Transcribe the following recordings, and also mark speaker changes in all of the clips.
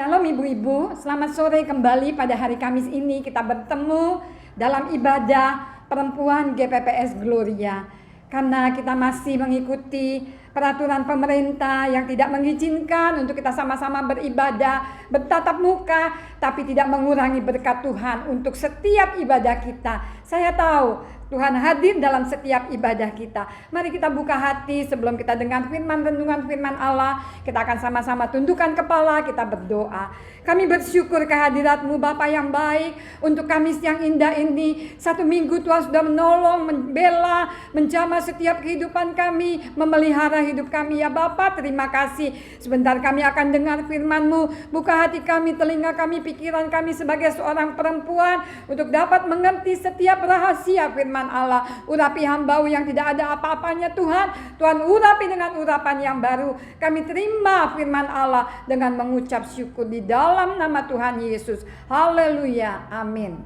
Speaker 1: Shalom ibu-ibu, selamat sore kembali pada hari Kamis ini kita bertemu dalam ibadah perempuan GPPS Gloria. Karena kita masih mengikuti peraturan pemerintah yang tidak mengizinkan untuk kita sama-sama beribadah, bertatap muka, tapi tidak mengurangi berkat Tuhan untuk setiap ibadah kita. Saya tahu Tuhan hadir dalam setiap ibadah kita. Mari kita buka hati sebelum kita dengar renungan firman Allah. Kita akan sama-sama tundukkan kepala, kita berdoa. Kami bersyukur kehadirat-Mu Bapa yang baik untuk Kamis yang indah ini. 1 minggu Tuhan sudah menolong, membela, menjamah setiap kehidupan kami, memelihara hidup kami. Ya Bapa, terima kasih. Sebentar kami akan dengar firman-Mu. Buka hati kami, telinga kami, pikiran kami sebagai seorang perempuan untuk dapat mengerti setiap rahasia firman Allah. Urapi hamba-Mu yang tidak ada apa-apanya Tuhan. Tuhan urapi dengan urapan yang baru. Kami terima firman Allah dengan mengucap syukur di dalam nama Tuhan Yesus. Haleluya. Amin.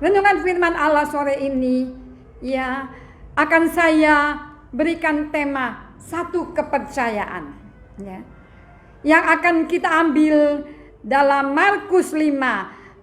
Speaker 1: Renungan firman Allah sore ini ya akan saya berikan tema satu kepercayaan ya. Yang akan kita ambil dalam Markus 5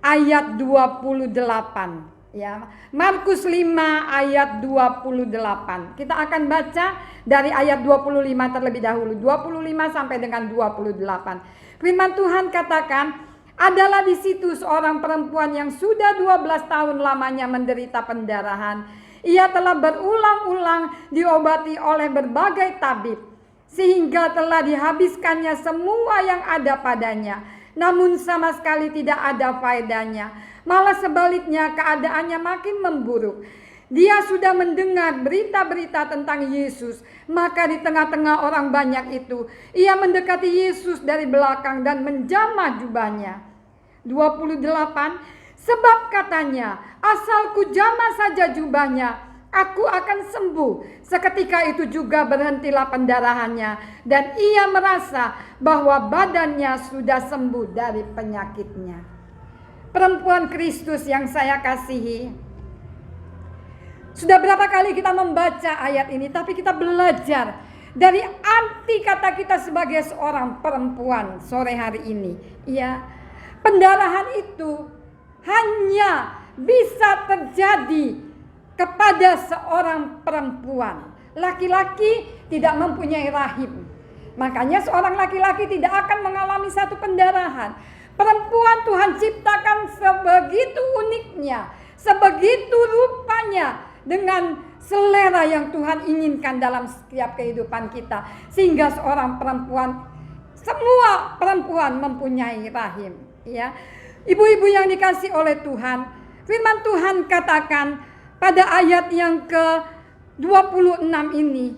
Speaker 1: ayat 28 ya. Markus 5 ayat 28. Kita akan baca dari ayat 25 terlebih dahulu, 25 sampai dengan 28. Firman Tuhan katakan, adalah di situ seorang perempuan yang sudah 12 tahun lamanya menderita pendarahan. Ia telah berulang-ulang diobati oleh berbagai tabib, sehingga telah dihabiskannya semua yang ada padanya. Namun sama sekali tidak ada faedahnya. Malah sebaliknya keadaannya makin memburuk. Dia sudah mendengar berita-berita tentang Yesus. Maka di tengah-tengah orang banyak itu, ia mendekati Yesus dari belakang dan menjamah jubahnya. 28. Sebab katanya, asal ku jamah saja jubahnya, aku akan sembuh. Seketika itu juga berhentilah pendarahannya, dan ia merasa bahwa badannya sudah sembuh dari penyakitnya. Perempuan Kristus yang saya kasihi, sudah berapa kali kita membaca ayat ini, tapi kita belajar dari arti kata kita sebagai seorang perempuan sore hari ini. Ya, pendarahan itu hanya bisa terjadi kepada seorang perempuan. Laki-laki tidak mempunyai rahim. Makanya seorang laki-laki tidak akan mengalami satu pendarahan. Perempuan Tuhan ciptakan sebegitu uniknya, sebegitu rupanya, dengan selera yang Tuhan inginkan dalam setiap kehidupan kita. Sehingga seorang perempuan, semua perempuan mempunyai rahim. Ya, ibu-ibu yang dikasih oleh Tuhan, firman Tuhan katakan pada ayat yang ke-26 ini,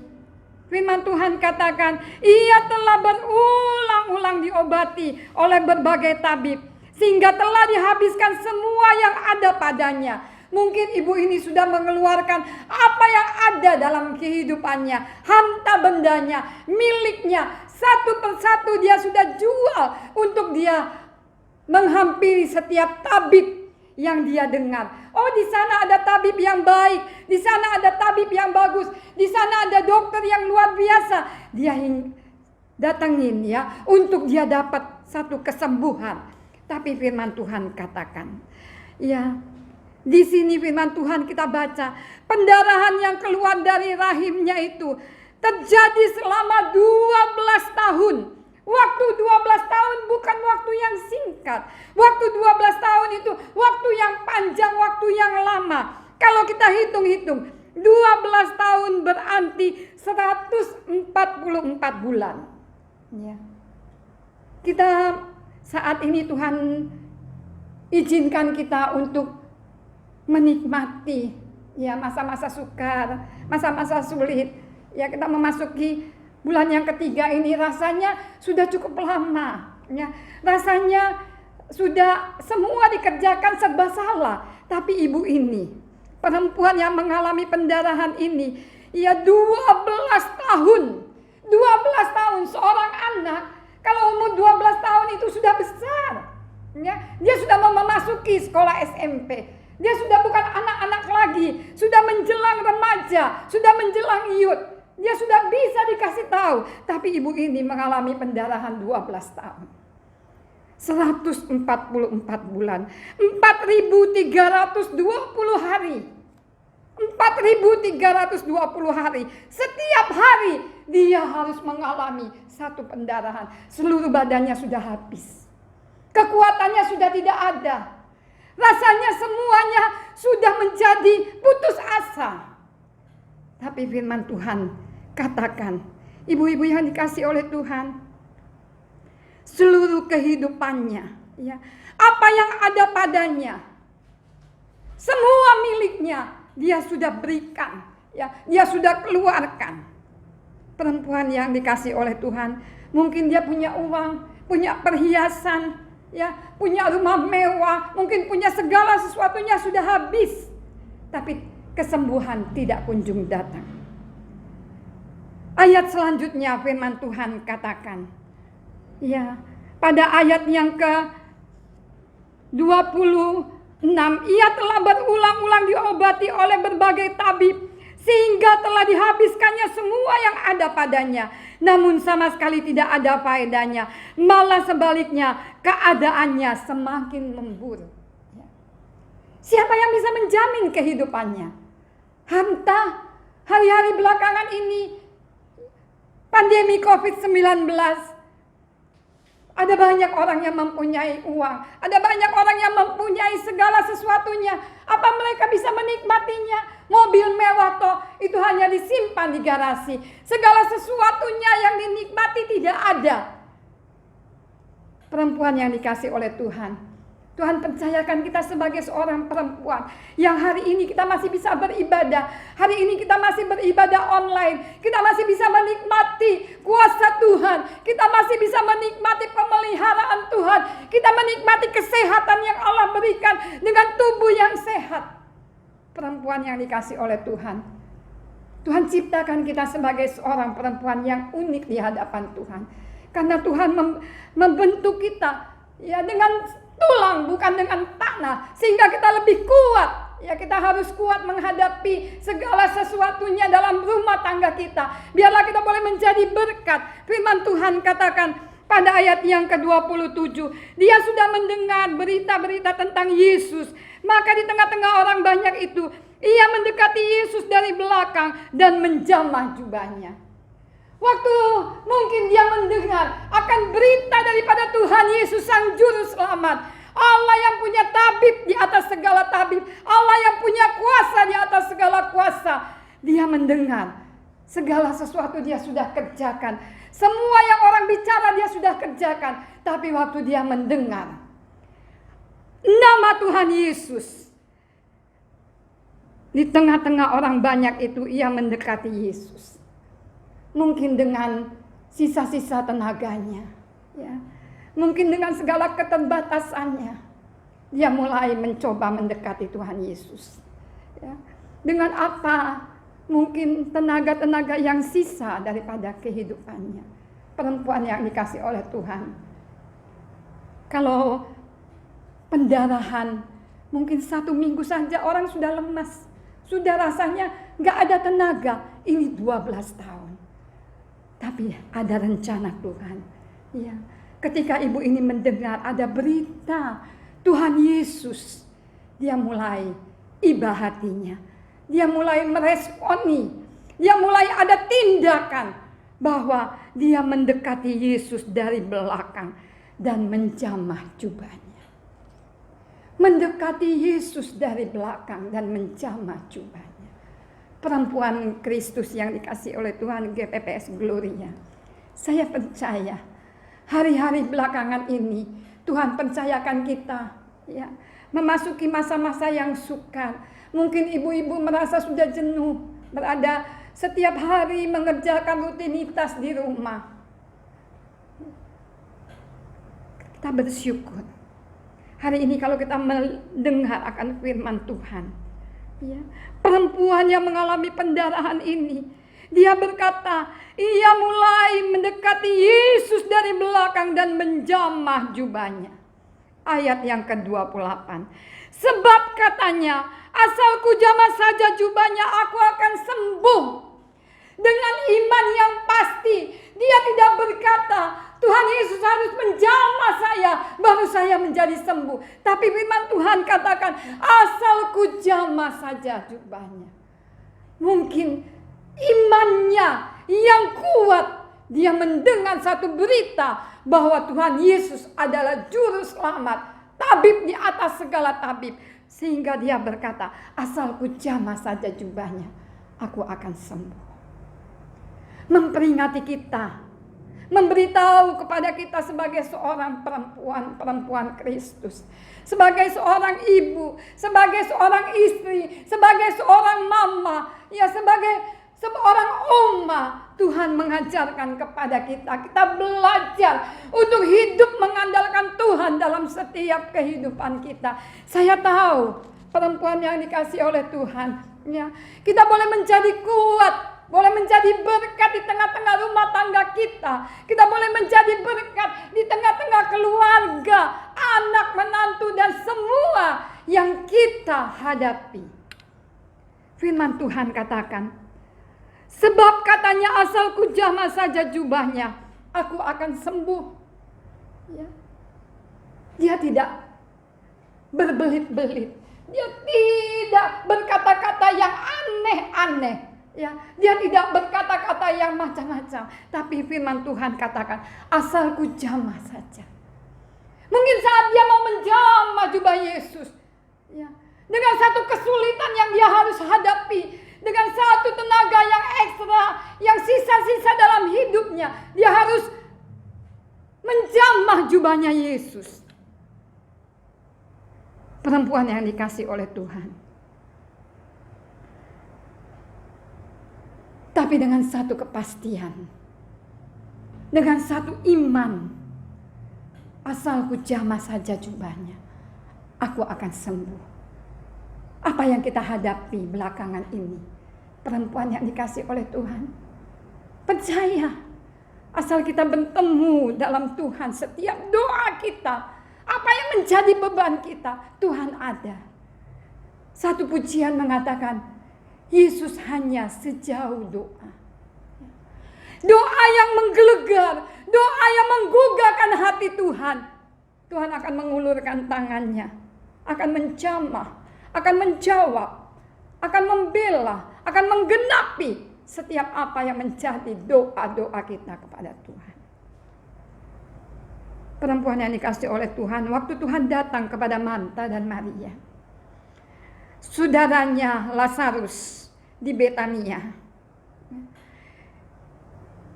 Speaker 1: firman Tuhan katakan, ia telah berulang-ulang diobati oleh berbagai tabib, sehingga telah dihabiskan semua yang ada padanya. Mungkin ibu ini sudah mengeluarkan apa yang ada dalam kehidupannya, harta bendanya, miliknya, satu persatu dia sudah jual untuk dia menghampiri setiap tabib yang dia dengar. Oh, di sana ada tabib yang baik, di sana ada tabib yang bagus, di sana ada dokter yang luar biasa. Dia datangin ya untuk dia dapat satu kesembuhan. Tapi firman Tuhan katakan, ya, di sini firman Tuhan kita baca, pendarahan yang keluar dari rahimnya itu terjadi selama 12 tahun. Waktu 12 tahun bukan waktu yang singkat. Waktu 12 tahun itu waktu yang panjang, waktu yang lama. Kalau kita hitung-hitung, 12 tahun berarti 144 bulan. Ya. Kita saat ini Tuhan izinkan kita untuk menikmati ya masa-masa sukar, masa-masa sulit. Ya, kita memasuki bulan yang ketiga ini, rasanya sudah cukup lama ya. Rasanya sudah semua dikerjakan serba salah. Tapi ibu ini, perempuan yang mengalami pendarahan ini, ya 12 tahun. 12 tahun seorang anak, kalau umur 12 tahun itu sudah besar. Ya, dia sudah memasuki sekolah SMP. Dia sudah bukan anak-anak lagi, sudah menjelang remaja, sudah menjelang youth. Dia sudah bisa dikasih tahu. Tapi ibu ini mengalami pendarahan 12 tahun. 144 bulan, 4.320 hari. 4.320 hari. Setiap hari dia harus mengalami satu pendarahan. Seluruh badannya sudah habis. Kekuatannya sudah tidak ada. Rasanya semuanya sudah menjadi putus asa. Tapi firman Tuhan katakan, ibu-ibu yang dikasih oleh Tuhan, seluruh kehidupannya, ya, apa yang ada padanya, semua miliknya dia sudah berikan, ya, dia sudah keluarkan. Perempuan yang dikasih oleh Tuhan, mungkin dia punya uang, punya perhiasan, ya, punya rumah mewah, mungkin punya segala sesuatunya sudah habis, tapi kesembuhan tidak kunjung datang. Ayat selanjutnya firman Tuhan katakan, ya, pada ayat yang ke-26, ia telah berulang-ulang diobati oleh berbagai tabib, sehingga telah dihabiskannya semua yang ada padanya. Namun sama sekali tidak ada faedahnya. Malah sebaliknya, keadaannya semakin memburuk. Siapa yang bisa menjamin kehidupannya? Hanta, hari-hari belakangan ini, pandemi COVID-19, ada banyak orang yang mempunyai uang, ada banyak orang yang mempunyai segala sesuatunya. Apa mereka bisa menikmatinya? Mobil mewah toh itu hanya disimpan di garasi. Segala sesuatunya yang dinikmati tidak ada. Perempuan yang dikasih oleh Tuhan, Tuhan percayakan kita sebagai seorang perempuan yang hari ini kita masih bisa beribadah. Hari ini kita masih beribadah online. Kita masih bisa menikmati kuasa Tuhan. Kita masih bisa menikmati pemeliharaan Tuhan. Kita menikmati kesehatan yang Allah berikan dengan tubuh yang sehat. Perempuan yang dikasih oleh Tuhan. Tuhan ciptakan kita sebagai seorang perempuan yang unik di hadapan Tuhan. Karena Tuhan membentuk kita, ya, dengan tulang bukan dengan tanah, sehingga kita lebih kuat. Ya, kita harus kuat menghadapi segala sesuatunya dalam rumah tangga kita. Biarlah kita boleh menjadi berkat. Firman Tuhan katakan pada ayat yang ke-27, dia sudah mendengar berita-berita tentang Yesus. Maka di tengah-tengah orang banyak itu, ia mendekati Yesus dari belakang dan menjamah jubahnya. Waktu mungkin dia mendengar akan berita daripada Tuhan Yesus Sang Juru Selamat, Allah yang punya tabib di atas segala tabib, Allah yang punya kuasa di atas segala kuasa. Dia mendengar segala sesuatu dia sudah kerjakan. Semua yang orang bicara dia sudah kerjakan. Tapi waktu dia mendengar nama Tuhan Yesus, di tengah-tengah orang banyak itu ia mendekati Yesus. Mungkin dengan sisa-sisa tenaganya, ya. Mungkin dengan segala keterbatasannya, dia mulai mencoba mendekati Tuhan Yesus. Ya. Dengan apa? Mungkin tenaga-tenaga yang sisa daripada kehidupannya. Perempuan yang dikasih oleh Tuhan. Kalau pendarahan, mungkin 1 minggu saja orang sudah lemas. Sudah rasanya gak ada tenaga. Ini 12 tahun. Tapi ada rencana Tuhan. Ya. Ketika ibu ini mendengar ada berita Tuhan Yesus, dia mulai iba hatinya. Dia mulai meresponi. Dia mulai ada tindakan bahwa dia mendekati Yesus dari belakang dan menjamah jubahnya. Mendekati Yesus dari belakang dan menjamah jubahnya. Perempuan Kristus yang dikasih oleh Tuhan GPPS Gloria. Saya percaya hari-hari belakangan ini Tuhan percayakan kita, ya, memasuki masa-masa yang sukar. Mungkin ibu-ibu merasa sudah jenuh berada setiap hari mengerjakan rutinitas di rumah. Kita bersyukur hari ini kalau kita mendengar akan firman Tuhan. Ya, perempuan yang mengalami pendarahan ini, dia berkata, ia mulai mendekati Yesus dari belakang dan menjamah jubahnya. Ayat yang ke-28. Sebab katanya, asal ku jamah saja jubahnya, aku akan sembuh. Dengan iman yang pasti, dia tidak berkata, Tuhan Yesus harus menjamah saya saya, baru saya menjadi sembuh. Tapi firman Tuhan katakan, asal ku jamah saja jubahnya. Mungkin imannya yang kuat, dia mendengar satu berita bahwa Tuhan Yesus adalah juru selamat, tabib di atas segala tabib. Sehingga dia berkata, asal ku jamah saja jubahnya, aku akan sembuh. Memperingati kita, memberitahu kepada kita sebagai seorang perempuan Kristus, sebagai seorang ibu, sebagai seorang istri, sebagai seorang mama, ya sebagai seorang oma. Tuhan mengajarkan kepada kita belajar untuk hidup mengandalkan Tuhan dalam setiap kehidupan kita. Saya tahu perempuan yang dikasih oleh Tuhan, ya, kita boleh menjadi kuat, boleh menjadi berkat di tengah-tengah rumah tangga kita. Kita boleh menjadi berkat di tengah-tengah keluarga, anak, menantu, dan semua yang kita hadapi. Firman Tuhan katakan, sebab katanya asal ku jamah saja jubahnya, aku akan sembuh. Ya. Dia tidak berbelit-belit. Dia tidak berkata-kata yang aneh-aneh. Ya, dia tidak berkata-kata yang macam-macam, tapi firman Tuhan katakan, asal ku jamah saja. Mungkin saat dia mau menjamah jubah Yesus, ya, dengan satu kesulitan yang dia harus hadapi, dengan satu tenaga yang ekstra, yang sisa-sisa dalam hidupnya, dia harus menjamah jubahnya Yesus. Perempuan yang dikasih oleh Tuhan. Tapi dengan satu kepastian, dengan satu iman, asal ku jamah saja jubahnya, aku akan sembuh. Apa yang kita hadapi belakangan ini, perempuan yang dikasih oleh Tuhan, percaya, asal kita bertemu dalam Tuhan, setiap doa kita, apa yang menjadi beban kita, Tuhan ada. Satu pujian mengatakan, Yesus hanya sejauh doa. Doa yang menggelegar, doa yang menggugahkan hati Tuhan. Tuhan akan mengulurkan tangannya, akan menjamah, akan menjawab, akan membela, akan menggenapi setiap apa yang menjadi doa-doa kita kepada Tuhan. Perempuan yang dikasih oleh Tuhan, waktu Tuhan datang kepada Marta dan Maria, saudaranya Lazarus di Betania,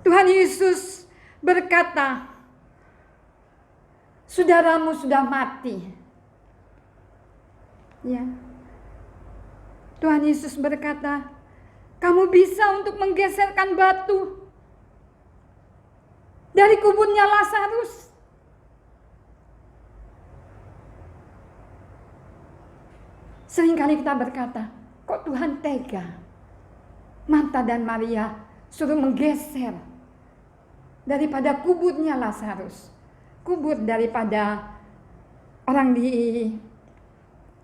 Speaker 1: Tuhan Yesus berkata, saudaramu sudah mati. Ya. Tuhan Yesus berkata, kamu bisa untuk menggeserkan batu dari kuburnya Lazarus. Seringkali kita berkata, kok Tuhan tega? Marta dan Maria suruh menggeser daripada kuburnya Lazarus. Kubur daripada orang di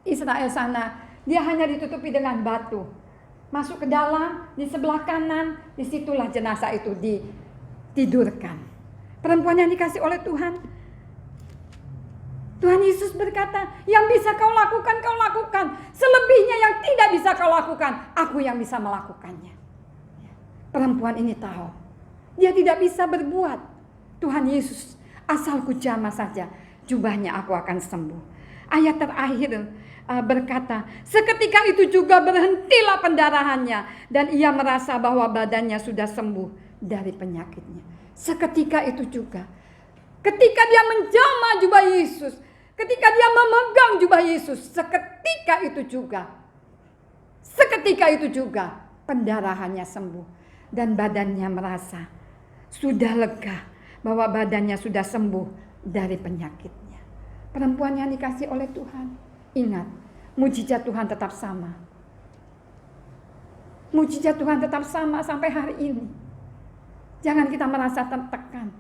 Speaker 1: Israel sana, dia hanya ditutupi dengan batu. Masuk ke dalam, di sebelah kanan, disitulah jenazah itu ditidurkan. Perempuan yang dikasih oleh Tuhan, Tuhan Yesus berkata, yang bisa kau lakukan, kau lakukan. Selebihnya yang tidak bisa kau lakukan, aku yang bisa melakukannya. Perempuan ini tahu, dia tidak bisa berbuat. Tuhan Yesus, asal ku jamah saja jubahnya, aku akan sembuh. Ayat terakhir berkata, seketika itu juga berhentilah pendarahannya, dan ia merasa bahwa badannya sudah sembuh dari penyakitnya. Seketika itu juga, ketika dia menjamah jubah Yesus, ketika dia memegang jubah Yesus, seketika itu juga pendarahannya sembuh dan badannya merasa sudah lega bahwa badannya sudah sembuh dari penyakitnya. Perempuan yang dikasih oleh Tuhan, ingat, mujizat Tuhan tetap sama. Mujizat Tuhan tetap sama sampai hari ini. Jangan kita merasa tertekan,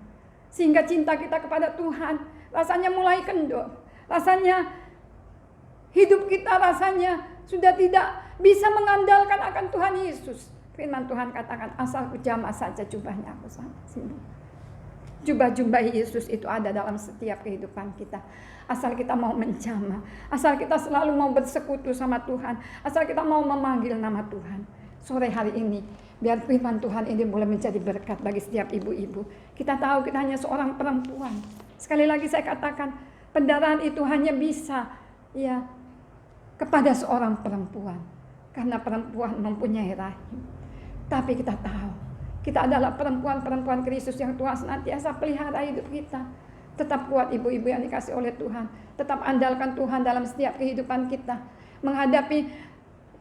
Speaker 1: sehingga cinta kita kepada Tuhan rasanya mulai kendor. Rasanya hidup kita rasanya sudah tidak bisa mengandalkan akan Tuhan Yesus. Firman Tuhan katakan, asal ku jamah saja jubahnya, aku sembuh. Jubah-jubah Yesus itu ada dalam setiap kehidupan kita. Asal kita mau menjamah, asal kita selalu mau bersekutu sama Tuhan, asal kita mau memanggil nama Tuhan. Sore hari ini, biar firman Tuhan ini boleh menjadi berkat bagi setiap ibu-ibu. Kita tahu kita hanya seorang perempuan. Sekali lagi saya katakan, pendarahan itu hanya bisa ya kepada seorang perempuan. Karena perempuan mempunyai rahim. Tapi kita tahu, kita adalah perempuan-perempuan Kristus yang Tuhan senantiasa pelihara hidup kita. Tetap kuat ibu-ibu yang dikasih oleh Tuhan. Tetap andalkan Tuhan dalam setiap kehidupan kita. Menghadapi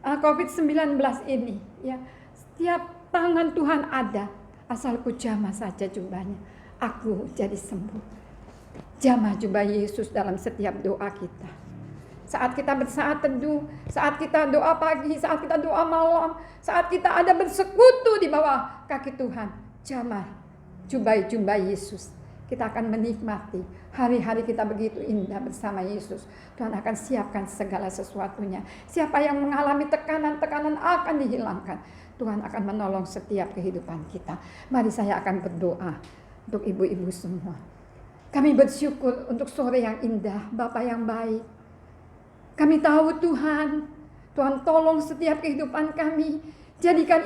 Speaker 1: COVID-19 ini. Ya, setiap tangan Tuhan ada. Asal ku jamah saja jubahnya, aku jadi sembuh. Jamah jubah Yesus dalam setiap doa kita. Saat kita bersaat teduh, saat kita doa pagi, saat kita doa malam, saat kita ada bersekutu di bawah kaki Tuhan, jamah jubah Yesus. Kita akan menikmati hari-hari kita begitu indah bersama Yesus. Tuhan akan siapkan segala sesuatunya. Siapa yang mengalami tekanan-tekanan akan dihilangkan. Tuhan akan menolong setiap kehidupan kita. Mari saya akan berdoa untuk ibu-ibu semua. Kami bersyukur untuk sore yang indah, Bapa yang baik. Kami tahu Tuhan tolong setiap kehidupan kami. Jadikan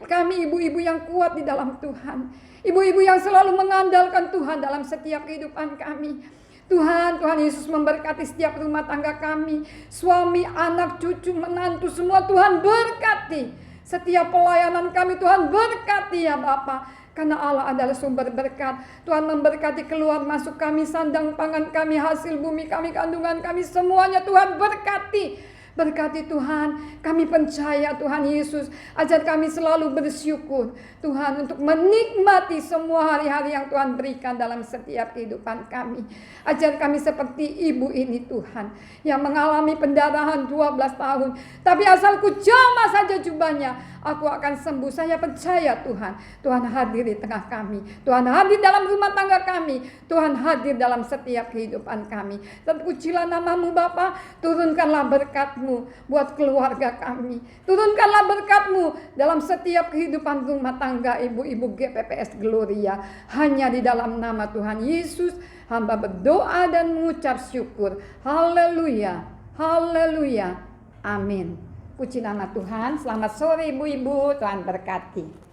Speaker 1: kami ibu-ibu yang kuat di dalam Tuhan. Ibu-ibu yang selalu mengandalkan Tuhan dalam setiap kehidupan kami. Tuhan Yesus memberkati setiap rumah tangga kami. Suami, anak, cucu, menantu, semua Tuhan berkati. Setiap pelayanan kami Tuhan berkati ya Bapa. Karena Allah adalah sumber berkat. Tuhan memberkati keluar masuk kami, sandang pangan kami, hasil bumi kami, kandungan kami, semuanya Tuhan berkati. Berkati Tuhan, kami percaya Tuhan Yesus, ajar kami selalu bersyukur Tuhan untuk menikmati semua hari-hari yang Tuhan berikan dalam setiap kehidupan kami. Ajar kami seperti ibu ini Tuhan, yang mengalami pendarahan 12 tahun. Tapi asal ku jamah saja jubahnya, aku akan sembuh. Saya percaya Tuhan, Tuhan hadir di tengah kami. Tuhan hadir dalam rumah tangga kami. Tuhan hadir dalam setiap kehidupan kami. Terpujilah namamu Bapa, turunkanlah berkat-Mu buat keluarga kami. Turunkanlah berkat-Mu dalam setiap kehidupan rumah tangga ibu-ibu GPPS Gloria. Hanya di dalam nama Tuhan Yesus hamba berdoa dan mengucap syukur. Haleluya, haleluya, amin. Puji nama Tuhan. Selamat sore ibu-ibu, Tuhan berkati.